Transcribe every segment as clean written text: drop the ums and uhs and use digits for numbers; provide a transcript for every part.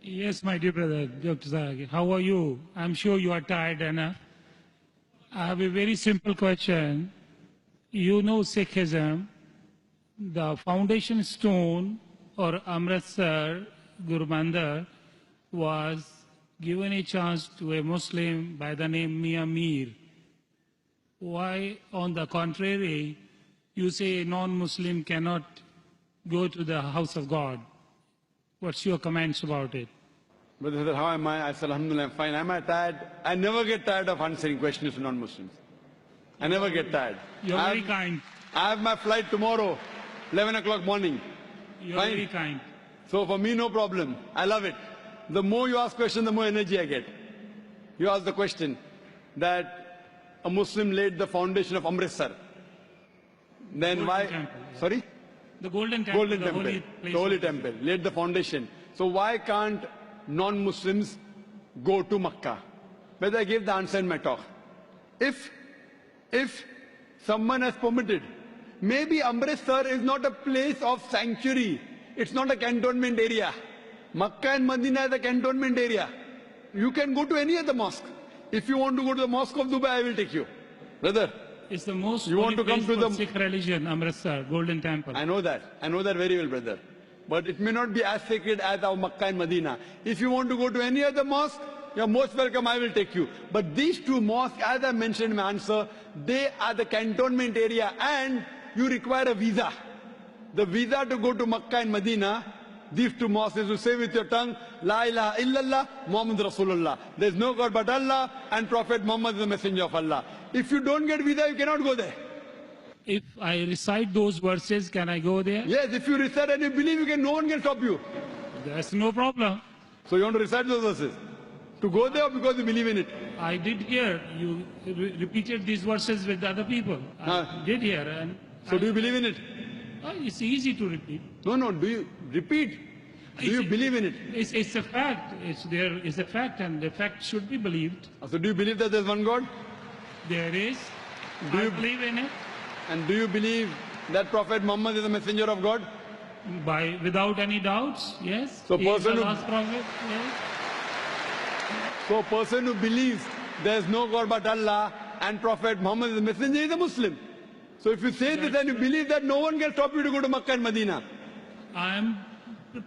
Yes, my dear brother, Dr. Zahir, how are you? I'm sure you are tired, and I have a very simple question. You know Sikhism, the foundation stone or Amritsar Guru Mandir was given a chance to a Muslim by the name Mia Mir. Why, on the contrary, you say a non-Muslim cannot go to the house of God? What's your comments about it? Brother, how am I? I said, Alhamdulillah, I'm fine. Am I tired? I never get tired of answering questions to non-Muslims. I never get tired. You're very kind. I have my flight tomorrow, 11 o'clock morning. You're Fine. very kind. So for me, no problem. I love it. The more you ask questions, the more energy I get. You ask the question that a Muslim laid the foundation of Amritsar. Then Golden why? Temple. Sorry? The Golden Temple. Golden Temple. Holy place The Holy of- Temple. Laid the foundation. So why can't non-Muslims go to Makkah? Whether I gave the answer in my talk. If someone has permitted, maybe Amritsar is not a place of sanctuary. It's not a cantonment area. Makkah and Medina is a cantonment area. You can go to any other mosque. If you want to go to the Mosque of Dubai, I will take you. Brother, It's the most You want holy to come place to for the- Sikh religion, Amritsar, Golden Temple. I know that. I know that very well, brother. But it may not be as sacred as our Makkah and Medina. If you want to go to any other mosque, you're most welcome, I will take you. But these two mosques, as I mentioned in my answer, they are the cantonment area and you require a visa. The visa to go to Makkah and Medina, these two mosques is to say with your tongue, La ilaha illallah, Muhammad Rasulullah. There is no God but Allah and Prophet Muhammad is the messenger of Allah. If you don't get visa, you cannot go there. If I recite those verses, can I go there? Yes, if you recite and you believe, no one can stop you. That's no problem. So you want to recite those verses? To go there or because you believe in it? I did hear you repeated these verses with other people. I did hear, and So do you believe in it? it's easy to repeat. No, do you repeat? Do you believe in it? It's a fact. It's a fact, and the fact should be believed. So do you believe that there's one God? There is. Do I you- believe in it. And do you believe that Prophet Muhammad is the messenger of God? Without any doubts, yes. So He is the person who- last prophet, yes. So a person who believes there's no God but Allah and Prophet Muhammad is the messenger is a Muslim. So if you say this and you believe that, no one can stop you to go to Makkah and Medina.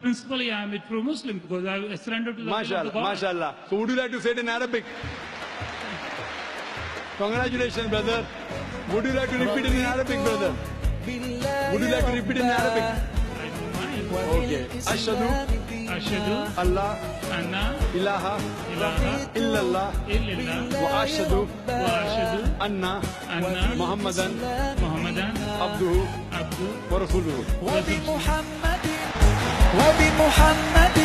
Principally, I am a true Muslim because I surrendered to the will of the MashaAllah, God. MashaAllah. So would you like to say it in Arabic? Congratulations, brother. Would you like to repeat it in Arabic, brother? Would you like to repeat it in Arabic? I don't mind. Okay. Ashhadu Ashhadu Allah anna ilaha ilaha illallah illallah wa ashhadu wa ashhadu anna anna Muhammadan Muhammadan abduhu abdu wa rasuluhu. وبمحمد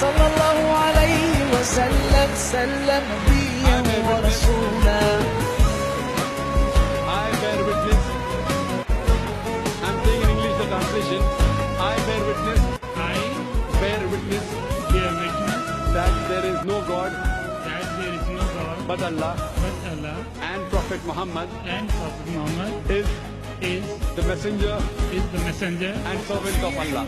صلى الله عليه وسلم سلم نبيا ورسولا. I bear witness. I'm saying in English the translation. I bear witness. I Bear witness bear witness that there is no God that there is no God but Allah but Allah and Prophet Muhammad and Prophet Muhammad is is the messenger the messenger and servant of Allah.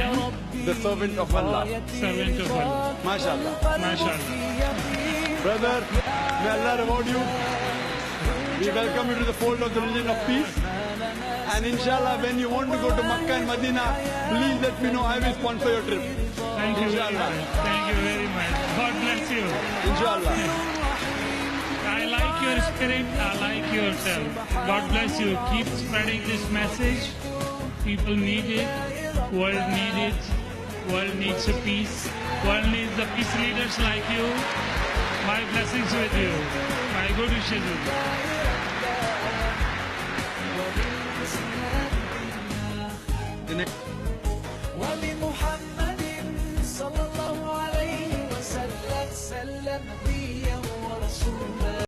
and The servant of Allah. servant of Allah. MashaAllah. MashaAllah. Brother, may Allah reward you. We welcome you to the fold of the religion of peace. And inshallah, when you want to go to Makkah and Medina, please let me know. I will sponsor your trip. Thank you very Inshallah. much. Thank you very much. God bless you. Inshallah. I like your spirit. I like yourself. God bless you. Keep spreading this message. People need it. World need it. World needs a peace. World needs the peace leaders like you. My blessings with you. My good wishes with you. وبمحمد صلى الله عليه وسلم سلم نبيا ورسولا.